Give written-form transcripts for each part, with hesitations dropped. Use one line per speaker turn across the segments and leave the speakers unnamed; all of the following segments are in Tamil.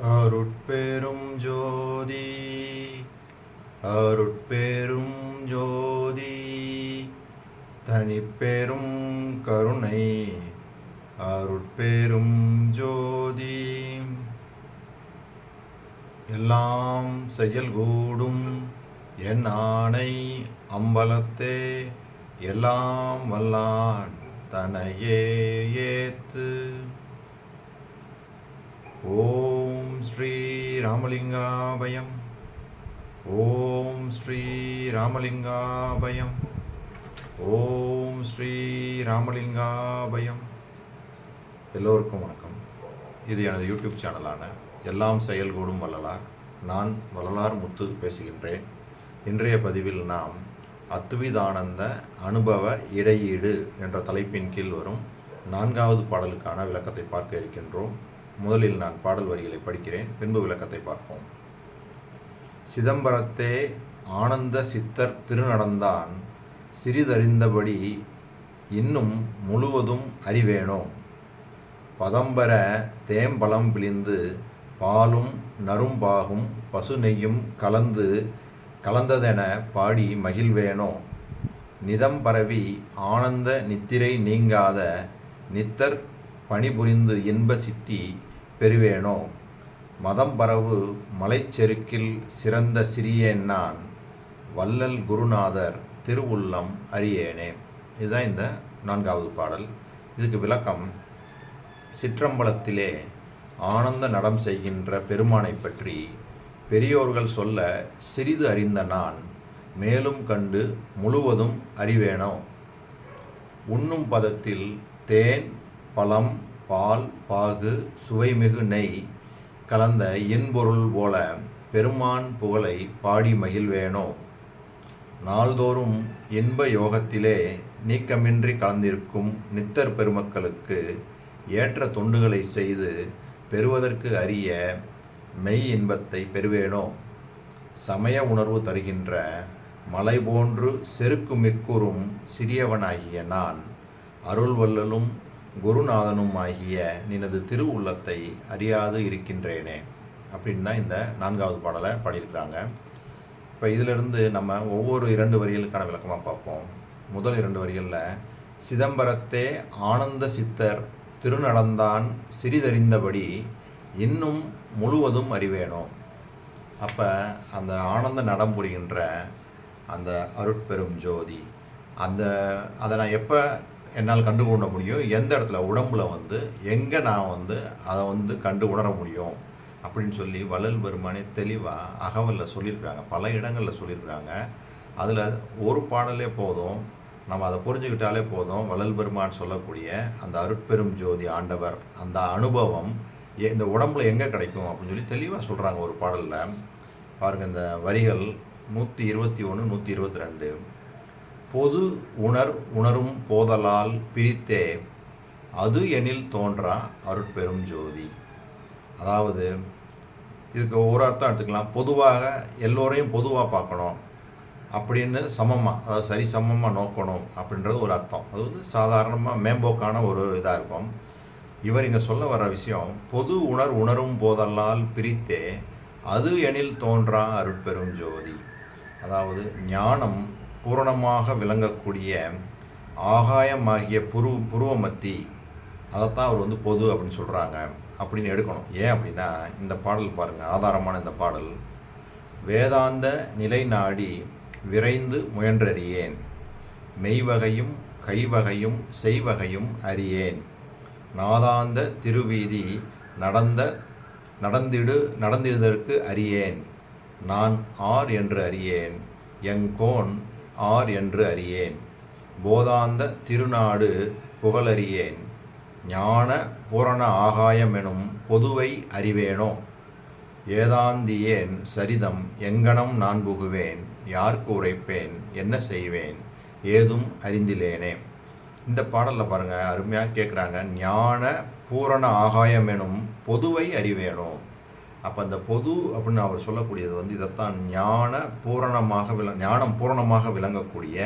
அருட்பெரும் ஜோதி அருட்பெரும் ஜோதி தனிப்பெரும் கருணை அருட்பெரும் ஜோதி எல்லாம் செயல்கூடும் என் ஆணை அம்பலத்தே எல்லாம் வல்லான் தனையே ஏத்து. ஓம் ஸ்ரீ ராமலிங்காபயம். ஓம் ஸ்ரீ ராமலிங்காபயம். ஓம் ஸ்ரீ ராமலிங்காபயம். எல்லோருக்கும் வணக்கம். இது எனது யூடியூப் சேனலான எல்லாம் செயல்கூடும் வள்ளலார். நான் வள்ளலார் முத்து பேசுகின்றேன். இன்றைய பதிவில் நாம் அத்விதானந்த அனுபவ இடையீடு என்ற தலைப்பின் கீழ் வரும் 4வது பாடலுக்கான விளக்கத்தை பார்க்க இருக்கின்றோம். முதலில் நான் பாடல் வரிகளை படிக்கிறேன், பின்பு விளக்கத்தை பார்ப்போம். சிதம்பரத்தே ஆனந்த சித்தர் திருநடந்தான் சிறிதறிந்தபடி இன்னும் முழுவதும் அறிவேனோ. பதம்பர தேம்பலம் பிழிந்து பாலும் நரும்பாகும் பசு நெய்யும் கலந்ததென பாடி மகிழ்வேனோ. நிதம் பரவி ஆனந்த நித்திரை நீங்காத நித்தர் பணிபுரிந்து இன்ப சித்தி பெறுவேனோ. மதம் பரவு மலைச்செருக்கில் சிறந்த சிறியேன் நான் வள்ளல் குருநாதர் திருவுள்ளம் அறியேனே. இதுதான் இந்த 4வது பாடல். இதுக்கு விளக்கம்: சிற்றம்பலத்திலே ஆனந்த நடம் செய்கின்ற பெருமானை பற்றி பெரியோர்கள் சொல்ல சிறிது அறிந்த நான் மேலும் கண்டு முழுவதும் அறிவேனோ. உண்ணும் பதத்தில் தேன் பழம் பால் பாகு சுவைமிகு நெய் கலந்த இன்பொருள் போல பெருமான் புகழை பாடி மகிழ்வேனோ. நாள்தோறும் இன்ப யோகத்திலே நீக்கமின்றி கலந்திருக்கும் நித்தர் பெருமக்களுக்கு ஏற்ற தொண்டுகளை செய்து பெறுவதற்கு அரிய மெய் இன்பத்தை பெறுவேனோ. சமய உணர்வு தருகின்ற மலை போன்று செருக்குமிக்குறும் சிறியவனாகிய நான் அருள்வல்லலும் குருநாதனும் ஆகிய நினது திரு உள்ளத்தை அறியாது இருக்கின்றேனே அப்படின்னு தான் இந்த 4வது பாடலை பாடியிருக்கிறாங்க. இப்போ இதிலிருந்து நம்ம ஒவ்வொரு 2 வரிகளுக்கான விளக்கமாக பார்ப்போம். முதல் 2 வரிகளில் சிதம்பரத்தே ஆனந்த சித்தர் திருநடந்தான் சிறிதறிந்தபடி இன்னும் முழுவதும் அறிவேனோ. அப்போ அந்த ஆனந்த நடம் புரிகின்ற அந்த அருட்பெரும் ஜோதி அதை நான் எப்போ என்னால் கண்டு கொள்ள முடியும், எந்த இடத்துல உடம்புல எங்கே நான் அதை கண்டு உணர முடியும் அப்படின்னு சொல்லி வள்ளல் பெருமானே தெளிவாக அகவலில் சொல்லியிருக்கிறாங்க, பல இடங்களில் சொல்லியிருக்கிறாங்க. அதில் ஒரு பாடலே போதும், நம்ம அதை புரிஞ்சுக்கிட்டாலே போதும். வள்ளல் பெருமான் சொல்லக்கூடிய அந்த அருட்பெரும் ஜோதி ஆண்டவர் அந்த அனுபவம் இந்த உடம்புல எங்கே கிடைக்கும் அப்படின்னு சொல்லி தெளிவாக சொல்கிறாங்க ஒரு பாடலில். பாருங்கள், இந்த வரிகள் 121 122. பொது உணரும் போதலால் பிரித்தே அது எனில் தோன்றா அருட்பெரும் ஜோதி. அதாவது இதுக்கு ஒரு அர்த்தம் எடுத்துக்கலாம். பொதுவாக எல்லோரையும் பொதுவாக பார்க்கணும் அப்படின்னு சமமாக, அதாவது சரி சமமாக நோக்கணும் அப்படின்றது ஒரு அர்த்தம். அது சாதாரணமாக மேம்போக்கான ஒரு இதாக இருக்கும். இவர் இங்கே சொல்ல வர்ற விஷயம், பொது உணரும் போதலால் பிரித்தே அது எனில் தோன்றா அருட்பெரும் ஜோதி. அதாவது ஞானம் பூரணமாக விளங்கக்கூடிய ஆகாயமாகிய புருவமத்தி, அதைத்தான் அவர் பொது அப்படின்னு சொல்கிறாங்க அப்படின்னு எடுக்கணும். ஏன் அப்படின்னா இந்த பாடல் பாருங்கள், ஆதாரமான இந்த பாடல்: வேதாந்த நிலை நாடி விரைந்து முயன்றறியேன் மெய்வகையும் கைவகையும் செய்வகையும் அறியேன் நாதாந்த திருவீதி நடந்திடுதற்கு அறியேன் நான் ஆர் என்று அறியேன் எங்கோன் ஆர் என்று அறியேன் போதாந்த திருநாடு புகழறியேன் ஞான பூரண ஆகாயம் எனும் பொதுவை அறிவேனோ. ஏதாந்தியேன் சரிதம் எங்கனம் நான் புகுவேன் யாருக்கு உரைப்பேன் என்ன செய்வேன் ஏதும் அறிந்திலேனே. இந்த பாடலில் பாருங்கள், அருமையாக கேட்குறாங்க. ஞான பூரண ஆகாயம் எனும் பொதுவை அறிவேனோ. அப்போ அந்த பொது அப்படின்னு அவர் சொல்லக்கூடியது இதைத்தான் ஞானம் பூரணமாக விளங்கக்கூடிய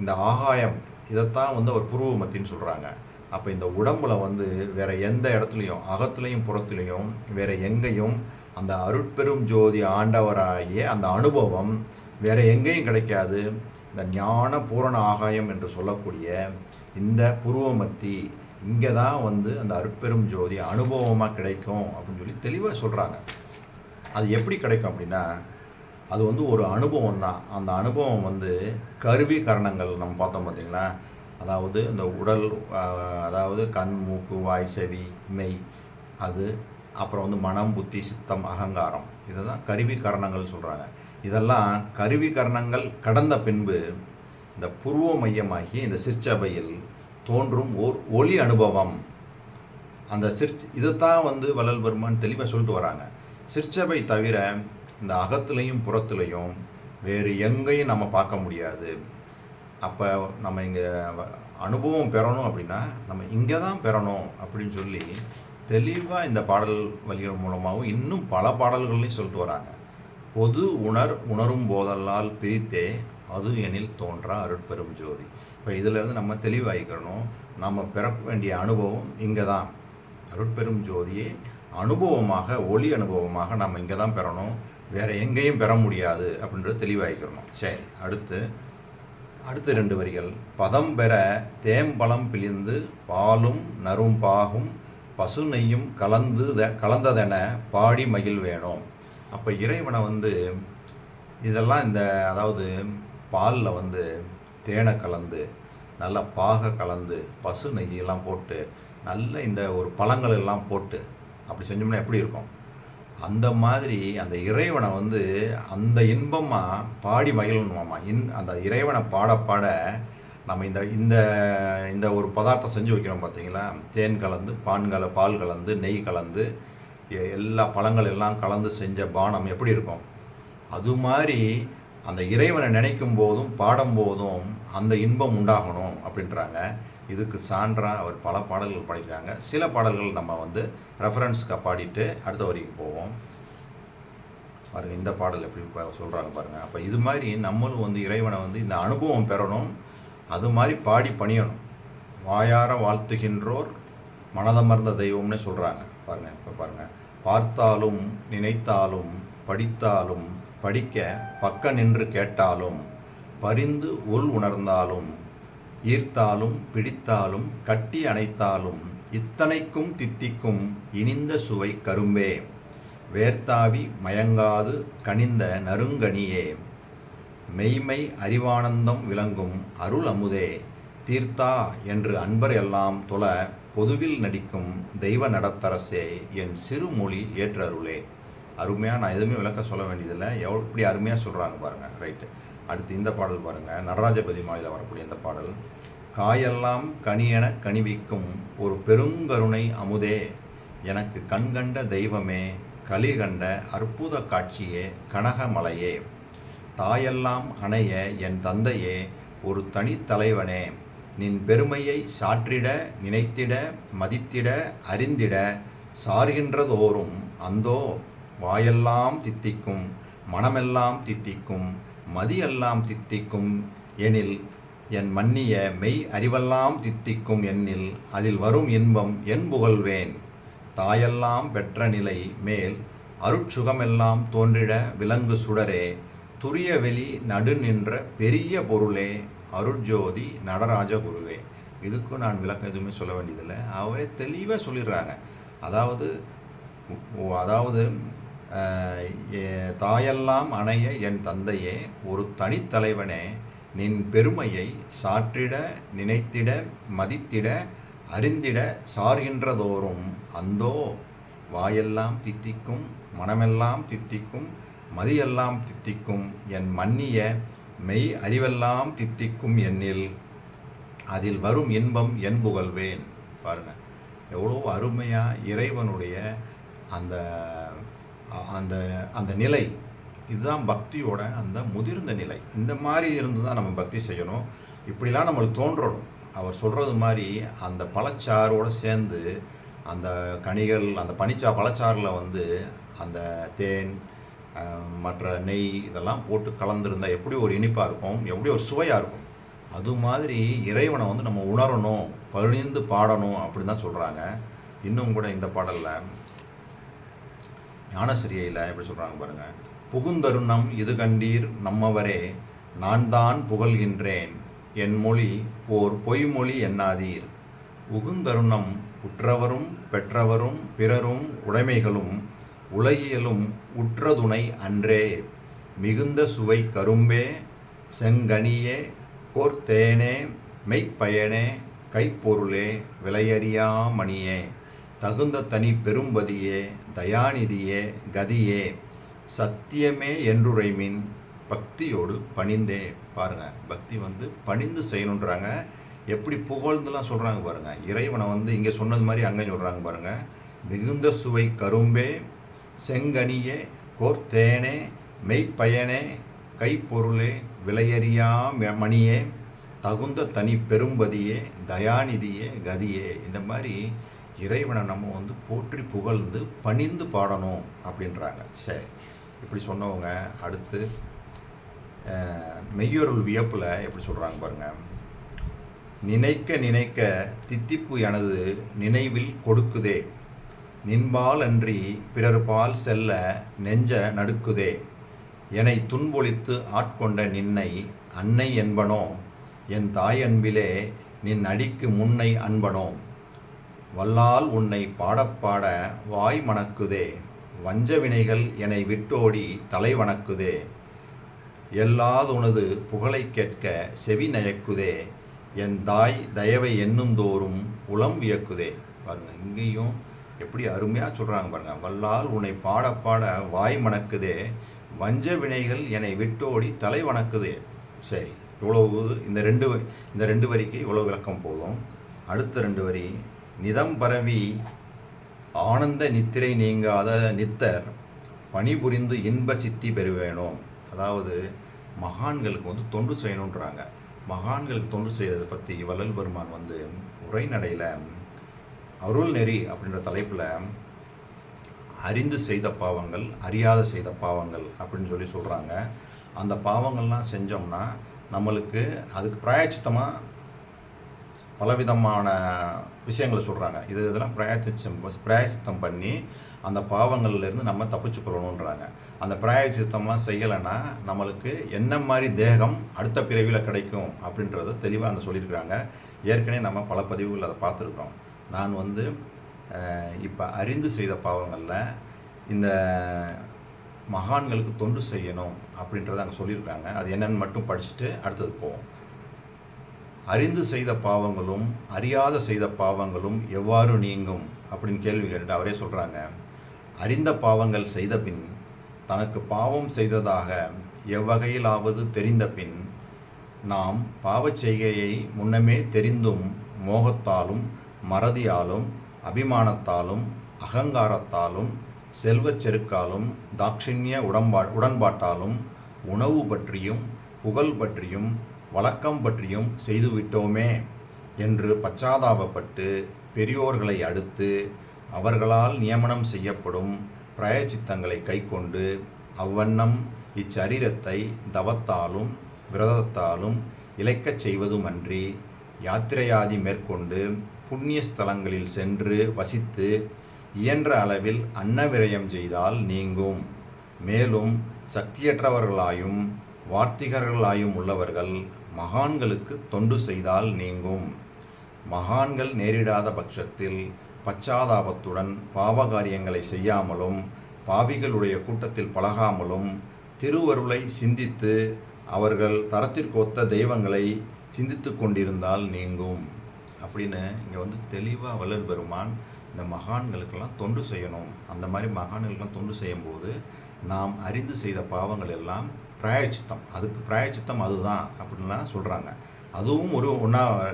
இந்த ஆகாயம், இதைத்தான் அவர் புருவமத்தின்னு சொல்கிறாங்க. அப்போ இந்த உடம்புல வந்து வேறு எந்த இடத்துலையும், அகத்துலேயும் புறத்துலேயும் வேறு எங்கேயும் அந்த அருட்பெரும் ஜோதி ஆண்டவராகிய அந்த அனுபவம் வேறு எங்கேயும் கிடைக்காது. இந்த ஞான பூரண ஆகாயம் என்று சொல்லக்கூடிய இந்த புருவமத்தி இங்கே தான் வந்து அந்த அருட்பெரும் ஜோதி அனுபவமாக கிடைக்கும் அப்படின்னு சொல்லி தெளிவாக சொல்கிறாங்க. அது எப்படி கிடைக்கும் அப்படின்னா, அது வந்து ஒரு அனுபவம் தான். அந்த அனுபவம் வந்து கருவி கரணங்கள் நம்ம பார்த்தோம் பார்த்தீங்களா, அதாவது இந்த உடல், அதாவது கண், மூக்கு, வாய், செவி, மெய், அது அப்புறம் வந்து மனம், புத்தி, சித்தம், அகங்காரம், இதை தான் கருவி கரணங்கள் சொல்கிறாங்க. இதெல்லாம் கருவி கரணங்கள் கடந்த பின்பு இந்த புருவ மையமாகிய இந்த சிற்சபையில் தோன்றும் ஓர் ஒளி அனுபவம். அந்த இதைத்தான் வந்து வள்ளல் பெருமான் தெளிவாக சொல்லிட்டு வராங்க. சிற்சபை தவிர இந்த அகத்துலேயும் புறத்துலேயும் வேறு எங்கேயும் நம்ம பார்க்க முடியாது. அப்போ நம்ம இங்கே அனுபவம் பெறணும் அப்படின்னா நம்ம இங்கே தான் பெறணும் அப்படின்னு சொல்லி தெளிவாக இந்த பாடல் வழிகள் மூலமாகவும் இன்னும் பல பாடல்கள்லையும் சொல்லிட்டு வராங்க. பொது உணரும் போதல்லால் பிரித்தே அது எனில் தோன்றா அருட்பெரும் ஜோதி. இப்போ இதிலேருந்து நம்ம தெளிவாகிக்கணும். நம்ம பெற வேண்டிய அனுபவம் இங்கே தான். அருட்பெரும் ஜோதியை அனுபவமாக, ஒளி அனுபவமாக நம்ம இங்கே தான் பெறணும், வேறு எங்கேயும் பெற முடியாது அப்படின்றது தெளிவாகிக்கணும். சரி, அடுத்து 2 வரிகள். பதம் பெற தேம்பழம் பிழிந்து பாலும் நரும் பாகும் பசு நெய்யும் கலந்ததென பாடி மகிழ் வேணும். அப்போ இறைவனை வந்து இதெல்லாம் அதாவது பாலில் வந்து தேனை கலந்து, நல்லா பாகை கலந்து, பசு நெய்யெல்லாம் போட்டு, நல்ல இந்த ஒரு பழங்கள் எல்லாம் போட்டு அப்படி செஞ்சோம்னா எப்படி இருக்கும்? அந்த மாதிரி அந்த இறைவனை வந்து அந்த இன்பமாக பாடி மகிழணுமாம்மா. அந்த இறைவனை பாட பாட நம்ம இந்த இந்த ஒரு பதார்த்தம் செஞ்சு வைக்கிறோம் பார்த்தீங்களா, தேன் கலந்து, பால் கலந்து, நெய் கலந்து, எல்லா பழங்கள் எல்லாம் கலந்து செஞ்ச பானம் எப்படி இருக்கும்? அது மாதிரி அந்த இறைவனை நினைக்கும் போதும் பாடும்போதும் அந்த இன்பம் உண்டாகணும் அப்படின்றாங்க. இதுக்கு சான்றாக அவர் பல பாடல்கள் பாடிக்கிறாங்க. சில பாடல்கள் நம்ம வந்து ரெஃபரன்ஸ்க்கு பாடிட்டு அடுத்த வரிக்கு போவோம். பாருங்கள், இந்த பாடல் எப்படி சொல்கிறாங்க பாருங்கள். அப்போ இது மாதிரி நம்மளும் வந்து இறைவனை வந்து இந்த அனுபவம் பெறணும், அது மாதிரி பாடி பணியணும். வாயார வாழ்த்துகின்றோர் மனதமர்ந்த தெய்வம்னு சொல்கிறாங்க பாருங்கள். இப்போ பாருங்கள், பார்த்தாலும் நினைத்தாலும் படித்தாலும் படிக்க பக்க நின்று கேட்டாலும் பரிந்து உள் உணர்ந்தாலும் ஈர்த்தாலும் பிடித்தாலும் கட்டி அணைத்தாலும் இத்தனைக்கும் தித்திக்கும் இனிந்த சுவை கரும்பே வேர்த்தாவி மயங்காது கனிந்த நறுங்கனியே மெய்மை அறிவானந்தம் விளங்கும் அருள் அமுதே தீர்த்தா என்று அன்பர் எல்லாம் தொழ பொதுவில் நடிக்கும் தெய்வ நடத்தரசே என் சிறுமொழி ஏற்றருளே. அருமையாக, நான் எதுவுமே விளக்க சொல்ல வேண்டியதில்லை, எப்படி அருமையாக சொல்கிறாங்க பாருங்கள். ரைட்டு, அடுத்து இந்த பாடல் பாருங்கள். நடராஜபதி மாலையில் வரக்கூடிய இந்த பாடல். காயெல்லாம் கனியென கனிவிக்கும் ஒரு பெருங்கருணை அமுதே எனக்கு கண்கண்ட தெய்வமே கலிகண்ட அற்புத காட்சியே கனகமலையே தாயெல்லாம் அணைய என் தந்தையே ஒரு தனித்தலைவனே நின் பெருமையை சாற்றிட நினைத்திட மதித்திட அறிந்திட சார்கின்றதோறும் அந்தோ வாயெல்லாம் தித்திக்கும் மனமெல்லாம் தித்திக்கும் மதியெல்லாம் தித்திக்கும் எனில் என் மன்னிய மெய் அறிவெல்லாம் தித்திக்கும் எண்ணில் அதில் வரும் இன்பம் என் புகழ்வேன் தாயெல்லாம் பெற்ற நிலை மேல் அருட்சுகமெல்லாம் தோன்றிட விலங்கு சுடரே துரிய வெளி நடு நின்ற பெரிய பொருளே அருட்ஜோதி நடராஜ குருவே. இதுக்கும் நான் விளக்கம் எதுவுமே சொல்ல வேண்டியதில்லை, அவரே தெளிவாக சொல்லிடுறாங்க. அதாவது தாயெல்லாம் அணைய என் தந்தையே ஒரு தனித்தலைவனே நின் பெருமையை சாற்றிட நினைத்திட மதித்திட அறிந்திட சார்கின்றதோறும் அந்தோ வாயெல்லாம் தித்திக்கும் மனமெல்லாம் தித்திக்கும் மதியெல்லாம் தித்திக்கும் என் மன்னிய மெய் அறிவெல்லாம் தித்திக்கும் எண்ணில் அதில் வரும் இன்பம் என் புகழ்வேன். பாருங்கள், எவ்வளோ அருமையாக இறைவனுடைய அந்த அந்த அந்த நிலை. இதுதான் பக்தியோட அந்த முதிர்ந்த நிலை. இந்த மாதிரி இருந்து தான் நம்ம பக்தி செய்யணும். இப்படிலாம் நம்மளுக்கு தோன்றணும். அவர் சொல்கிறது மாதிரி அந்த பழச்சாரோடு சேர்ந்து அந்த கனிகள், அந்த பழச்சாறில் வந்து அந்த தேன் மற்ற நெய் இதெல்லாம் போட்டு கலந்துருந்தால் எப்படி ஒரு இனிப்பாக இருக்கும், எப்படி ஒரு சுவையாக இருக்கும். அது மாதிரி இறைவனை வந்து நம்ம உணரணும், பணிந்து பாடணும் அப்படின்னு தான் சொல்கிறாங்க. இன்னும் கூட இந்த பாடலில் ஞானசிரியையில் எப்படி சொல்கிறாங்க பாருங்கள். புகுந்தருணம் இது கண்டீர் நம்மவரே, நான் தான் புகழ்கின்றேன் என் மொழி ஓர் பொய்மொழி எண்ணாதீர். உகுந்தருணம் உற்றவரும் பெற்றவரும் பிறரும் உடைமைகளும் உலகியலும் உற்றதுணை அன்றே, மிகுந்த சுவை கரும்பே செங்கனியே கோர்த்தேனே மெய்ப்பயனே கைப்பொருளே விலையறியா மணியே, தகுந்த தனி பெரும்பதியே தயாநிதியே கதியே, சத்தியமே என்றுரைமின் பக்தியோடு பணிந்தே. பாருங்கள், பக்தி வந்து பணிந்து செய்யணுன்றாங்க. எப்படி புகழ்ந்துலாம் சொல்கிறாங்க பாருங்கள். இறைவனை வந்து இங்கே சொன்னது மாதிரி அங்கே சொல்கிறாங்க பாருங்கள். மிகுந்த சுவை கரும்பே செங்கனியே கோர்த்தேனே மெய்ப்பயனே கைப்பொருளே விலையறியா மணியே, தகுந்த தனி பெரும்பதியே தயாநிதியே கதியே. இந்த மாதிரி இறைவனை நம்ம வந்து போற்றி புகழ்ந்து பணிந்து பாடணும் அப்படின்றாங்க. சரி, இப்படி சொன்னவங்க அடுத்து மெய்யொருள் வியப்பில் எப்படி சொல்கிறாங்க பாருங்கள். நினைக்க நினைக்க தித்திப்பு எனது நினைவில் கொடுக்குதே, நின்பால் அன்றி பிறர்பால் செல்ல நெஞ்ச நடுக்குதே, என்னை துன்பொழித்து ஆட்கொண்ட நின்னை அன்னை என்பனோ, என் தாய் அன்பிலே நின் அடிக்கு முன்னை அன்பனோ, வல்லால் உன்னை பாடப்பாட வாய் மணக்குதே, வஞ்ச வினைகள் என்னை விட்டோடி தலை வணக்குதே, எல்லாதுனது புகழை கேட்க செவி நயக்குதே, என் தாய் தயவை எண்ணுந்தோறும் உளம் வியக்குதே. பாருங்கள், இங்கேயும் எப்படி அருமையாக சொல்கிறாங்க பாருங்கள். வல்லால் உன்னை பாடப்பாட வாய் மணக்குதே, வஞ்ச வினைகள் என்னை விட்டோடி தலை வணக்குதே. சரி, இவ்வளவு இந்த ரெண்டு வரிக்கு இவ்வளோ விளக்கம் போதும். அடுத்த 2 வரி, நிதம் பரவி ஆனந்த நித்திரை நீங்காத நித்தர் பணிபுரிந்து இன்ப சித்தி பெறுவேணும். அதாவது மகான்களுக்கு வந்து தொண்டு செய்யணுன்றாங்க. மகான்களுக்கு தொண்டு செய்கிறதை பற்றி வள்ளல் பெருமான் வந்து உரைநடையில் அருள் நெறி அப்படின்ற தலைப்பில் அறிந்து செய்த பாவங்கள் அறியாத செய்த பாவங்கள் அப்படின்னு சொல்கிறாங்க. அந்த பாவங்கள்லாம் செஞ்சோம்னா நம்மளுக்கு அதுக்கு பிராயச்சித்தமாக பலவிதமான விஷயங்களை சொல்கிறாங்க. இதெல்லாம் பிராயச்சித்தம் பண்ணி அந்த பாவங்கள்லேருந்து நம்ம தப்பிச்சுக்கொள்ளணுன்றாங்க. அந்த பிராயச்சித்தம்லாம் செய்யலைன்னா நம்மளுக்கு என்ன மாதிரி தேகம் அடுத்த பிறவியில் கிடைக்கும் அப்படின்றத தெளிவாக அந்த சொல்லியிருக்கிறாங்க. ஏற்கனவே நம்ம பல பதிவுகள் அதை பார்த்துருக்கோம். நான் வந்து இப்போ அறிந்து செய்த பாவங்களில் இந்த மகான்களுக்கு தொண்டு செய்யணும் அப்படின்றத அங்கே சொல்லியிருக்காங்க. அது என்னென்னு மட்டும் படிச்சுட்டு அடுத்தது போவோம். அறிந்து செய்த பாவங்களும் அறியாத செய்த பாவங்களும் எவ்வாறு நீங்கும் அப்படின்னு கேள்வி கேட்டு அவரே சொல்கிறாங்க. அறிந்த பாவங்கள் செய்த பின் தனக்கு பாவம் செய்ததாக எவ்வகையிலாவது தெரிந்த பின் நாம் பாவச் செய்கையை முன்னமே தெரிந்தும் மோகத்தாலும் மறதியாலும் அபிமானத்தாலும் அகங்காரத்தாலும் செல்வச் செருக்காலும் தாட்சிண்ய உடன்பாட்டாலும் உணவு பற்றியும் புகழ் பற்றியும் வழக்கம் பற்றியும் செய்துவிட்டோமே என்று பச்சாதாபப்பட்டு பெரியோர்களை அடுத்து அவர்களால் நியமனம் செய்யப்படும் பிராயச்சித்தங்களை கைக்கொண்டு அவ்வண்ணம் இச்சரீரத்தை தவத்தாலும் விரதத்தாலும் இழைக்கச் செய்வதுமன்றி யாத்திரையாதி மேற்கொண்டு புண்ணிய ஸ்தலங்களில் சென்று வசித்து இயன்ற அளவில் அன்னவிரயம் செய்தால் நீங்கும். மேலும் சக்தியற்றவர்களாயும் வார்த்திகர்களாயும் உள்ளவர்கள் மகான்களுக்கு தொண்டு செய்தால் நீங்கும். மகான்கள் நேரிடாத பட்சத்தில் பச்சாதாபத்துடன் பாவகாரியங்களை செய்யாமலும் பாவிகளுடைய கூட்டத்தில் பழகாமலும் திருவருளை சிந்தித்து அவர்கள் தரத்திற்கொத்த தெய்வங்களை சிந்தித்து கொண்டிருந்தால் நீங்கும் அப்படின்னு இங்கே வந்து தெளிவாக வள்ளல் பெருமான் இந்த மகான்களுக்கெல்லாம் தொண்டு செய்யணும். அந்த மாதிரி மகான்களுக்கெல்லாம் தொண்டு செய்யும்போது நாம் அறிந்து செய்த பாவங்கள் எல்லாம் பிராயச்சித்தம், அதுக்கு பிராயச்சித்தம் அதுதான் அப்படின்லாம் சொல்கிறாங்க. அதுவும்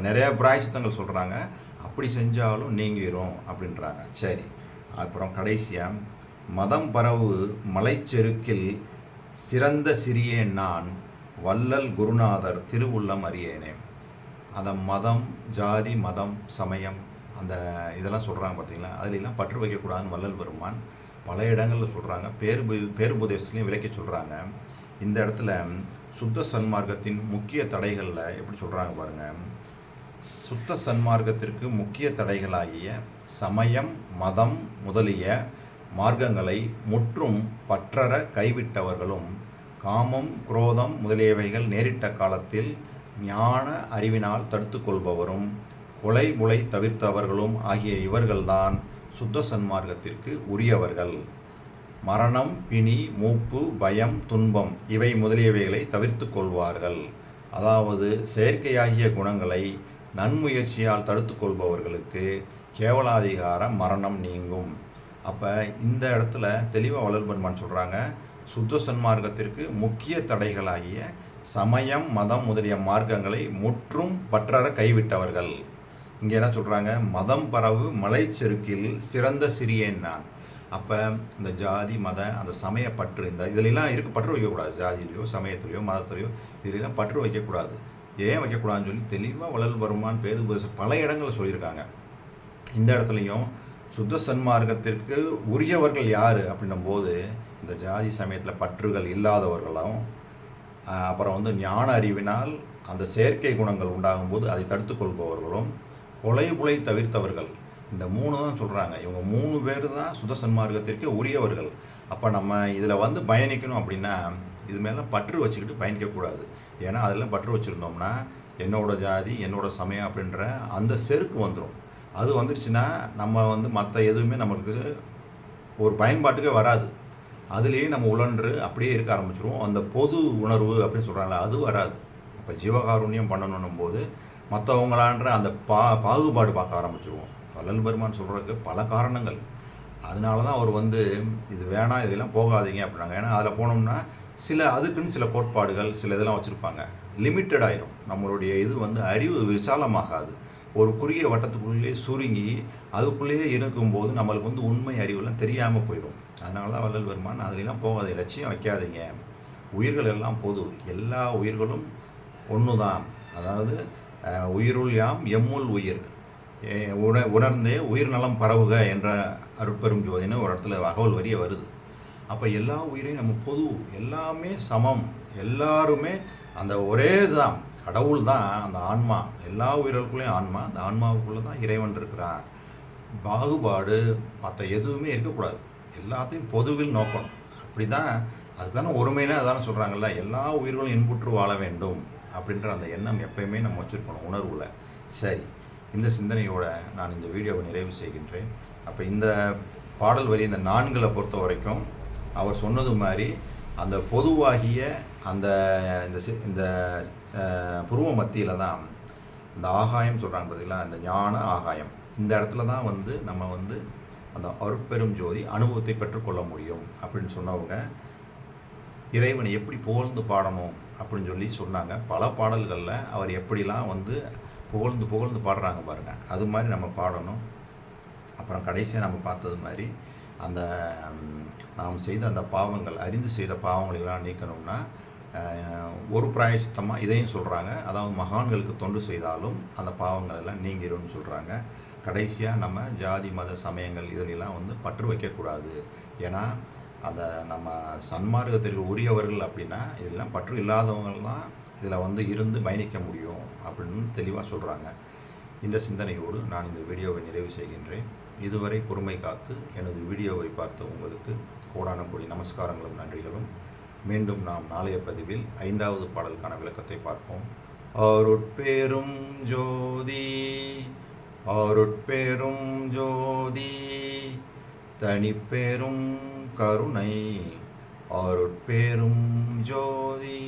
நிறையா பிராயச்சித்தங்கள் சொல்கிறாங்க. அப்படி செஞ்சாலும் நீங்கிரும் அப்படின்றாங்க. சரி, அப்புறம் கடைசியாக மதம் பரவு மலைச்செருக்கில் சிறந்த சிறியேன் நான் வள்ளல் குருநாதர் திருவுள்ளம் அறியேனே. அந்த மதம் ஜாதி மதம் சமயம் அந்த இதெல்லாம் சொல்கிறாங்க பார்த்தீங்களா, அதிலெல்லாம் பற்று வைக்கக்கூடாதுன்னு வள்ளல் பெருமான் பல இடங்களில் சொல்கிறாங்க. பேருபதேசத்துலேயும் விளக்கி சொல்கிறாங்க. இந்த இடத்துல சுத்த சன்மார்க்கத்தின் முக்கிய தடைகளில் எப்படி சொல்கிறாங்க பாருங்கள். சுத்த சன்மார்க்கத்திற்கு முக்கிய தடைகளாகிய சமயம், மதம் முதலிய மார்க்கங்களை முற்றும் பற்றற கைவிட்டவர்களும், காமம், குரோதம் முதலியவைகள் நேரிட்ட காலத்தில் ஞான அறிவினால் தடுத்து கொள்பவரும், கொலை முளை தவிர்த்தவர்களும் ஆகிய இவர்கள்தான் சுத்த சன்மார்க்கத்திற்கு உரியவர்கள். மரணம், பிணி, மூப்பு, பயம், துன்பம் இவை முதலியவைகளை தவிர்த்து கொள்வார்கள். அதாவது செயற்கையாகிய குணங்களை நன்முயற்சியால் தடுத்து கொள்பவர்களுக்கு கேவலாதிகார மரணம் நீங்கும். அப்போ இந்த இடத்துல தெளிவாக வள்ளல்பெருமான் சொல்கிறாங்க, சுத்த சன்மார்க்கத்திற்கு முக்கிய தடைகளாகிய சமயம், மதம் முதலிய மார்க்கங்களை முற்றும் பற்றற கைவிட்டவர்கள். இங்கே என்ன சொல்கிறாங்க, மதம் பரவு மலைச்செருக்கில் சிறந்த சிறியேன் நான். அப்போ இந்த ஜாதி மத அந்த சமய பற்று இந்த இதிலெல்லாம் பற்று வைக்கக்கூடாது. ஜாதியிலையோ சமயத்துலையோ மதத்துலையோ இதிலெல்லாம் பற்று வைக்கக்கூடாது. ஏன் வைக்கக்கூடாதுன்னு சொல்லி தெளிவாக வள்ளல்பெருமான் பல இடங்களில் சொல்லியிருக்காங்க. இந்த இடத்துலையும் சுத்த சன்மார்க்கத்திற்கு உரியவர்கள் யார் அப்படின்னும் போது இந்த ஜாதி சமயத்தில் பற்றுகள் இல்லாதவர்களும், அப்புறம் ஞான அறிவினால் அந்த செயற்கை குணங்கள் உண்டாகும் போது அதை தடுத்து கொள்பவர்களும், கொலை புலை தவிர்த்தவர்கள். இந்த 3 தான் சொல்கிறாங்க. இவங்க 3 பேர் தான் சுத்த சன்மார்க்கத்திற்கு உரியவர்கள். அப்போ நம்ம இதில் பயணிக்கணும் அப்படின்னா இது மேலே பற்று வச்சுக்கிட்டு பயணிக்கக்கூடாது. ஏன்னா அதெல்லாம் பற்று வச்சுருந்தோம்னா என்னோட ஜாதி என்னோட சமயம் அப்படின்ற அந்த செருக்கு வந்துடும். அது வந்துடுச்சுன்னா நம்ம மற்ற எதுவுமே நம்மளுக்கு ஒரு பயன்பாட்டுக்கே வராது. அதுலேயே நம்ம உழன்று அப்படியே இருக்க ஆரம்பிச்சிடுவோம். அந்த பொது உணர்வு அப்படின்னு சொல்கிறாங்களே அது வராது. இப்போ ஜீவகாருண்யம் பண்ணணும் போது மற்றவங்களான்ற அந்த பாகுபாடு பார்க்க ஆரம்பிச்சிடுவோம். வள்ளல்பெருமான் சொல்கிறதுக்கு பல காரணங்கள். அதனால தான் அவர் இது வேணாம் இதெல்லாம் போகாதீங்க அப்படின்னாங்க. ஏன்னா அதில் போனோம்னா அதுக்குன்னு சில கோட்பாடுகள் சில இதெல்லாம் வச்சுருப்பாங்க. லிமிட்டட் ஆயிரும். நம்மளுடைய இது அறிவு விசாலமாகாது. ஒரு குறுகிய வட்டத்துக்குள்ளேயே சுருங்கி அதுக்குள்ளேயே இருக்கும்போது நம்மளுக்கு உண்மை அறிவுலாம் தெரியாமல் போயிடும். அதனால தான் வள்ளல்பெருமான் அதுலாம் போகாதீங்க, லட்சியம் வைக்காதீங்க, உயிர்கள் எல்லாம் பொது, எல்லா உயிர்களும் ஒன்று தான். அதாவது உயிருள் யாம் எம்முள் உயிர் உணர்ந்தே உயிர் நலம் பரவுக என்ற அருட்பெரும் ஜோதின்னு ஒரு இடத்துல அகவல் வரிய வருது. அப்போ எல்லா உயிரையும் நம்ம பொது, எல்லாமே சமம், எல்லாருமே அந்த ஒரே தான், கடவுள் தான் அந்த ஆன்மா. எல்லா உயிர்களுக்குள்ளேயும் ஆன்மா, அந்த ஆன்மாவுக்குள்ளே தான் இறைவன் இருக்கிறான். பாகுபாடு மற்ற எதுவுமே இருக்கக்கூடாது, எல்லாத்தையும் பொதுவில் நோக்கணும். அப்படி தான் அதுதானே ஒருமைனா அதானே சொல்கிறாங்கல்ல, எல்லா உயிர்களும் இன்புற்று வாழ வேண்டும் அப்படின்ற அந்த எண்ணம் எப்பயுமே நம்ம வச்சுருக்கணும் உணர்வில். சரி, இந்த சிந்தனையோடு நான் இந்த வீடியோவை நிறைவு செய்கின்றேன். அப்போ இந்த பாடல் வரி இந்த 4களை பொறுத்த வரைக்கும் அவர் சொன்னது மாதிரி அந்த பொதுவாகிய அந்த இந்த புருவ மத்தியில் தான் இந்த ஆகாயம் சொல்கிறாங்க பார்த்தீங்களா, அந்த ஞான ஆகாயம். இந்த இடத்துல தான் நம்ம அந்த அருட்பெரும் ஜோதி அனுபவத்தை பெற்றுக்கொள்ள முடியும் அப்படின்னு சொன்னவங்க இறைவனை எப்படி புகழ்ந்து பாடணும் அப்படின்னு சொல்லி சொன்னாங்க. பல பாடல்களில் அவர் எப்படிலாம் புகழ்ந்து பாடுறாங்க பாருங்கள், அது மாதிரி நம்ம பாடணும். அப்புறம் கடைசியாக நம்ம பார்த்தது மாதிரி அந்த நாம் செய்த அந்த பாவங்கள், அறிந்து செய்த பாவங்களெல்லாம் நீக்கணும்னா ஒரு பிராயச்சித்தமாக இதையும் சொல்கிறாங்க. அதாவது மகான்களுக்கு தொண்டு செய்தாலும் அந்த பாவங்கள் எல்லாம் நீங்கிடும்னு சொல்கிறாங்க. கடைசியாக நம்ம ஜாதி மத சமயங்கள் இதிலெல்லாம் பற்று வைக்கக்கூடாது. ஏன்னா அந்த நம்ம சன்மார்க்கத்திற்கு உரியவர்கள் அப்படின்னா இதெல்லாம் பற்று இல்லாதவங்க தான் இதில் இருந்து பயணிக்க முடியும் அப்படின்னு தெளிவாக சொல்கிறாங்க. இந்த சிந்தனையோடு நான் இந்த வீடியோவை நிறைவு செய்கின்றேன். இதுவரை பொறுமை காத்து எனது வீடியோவை பார்த்த உங்களுக்கு கோடான கோடி நமஸ்காரங்களும் நன்றிகளும். மீண்டும் நாம் நாளைய பதிவில் 5வது பாடலுக்கான விளக்கத்தை பார்ப்போம். அருட்பெரும் ஜோதி அருட்பெரும் ஜோதி தனிப்பெரும் கருணை அருட்பெரும் ஜோதி.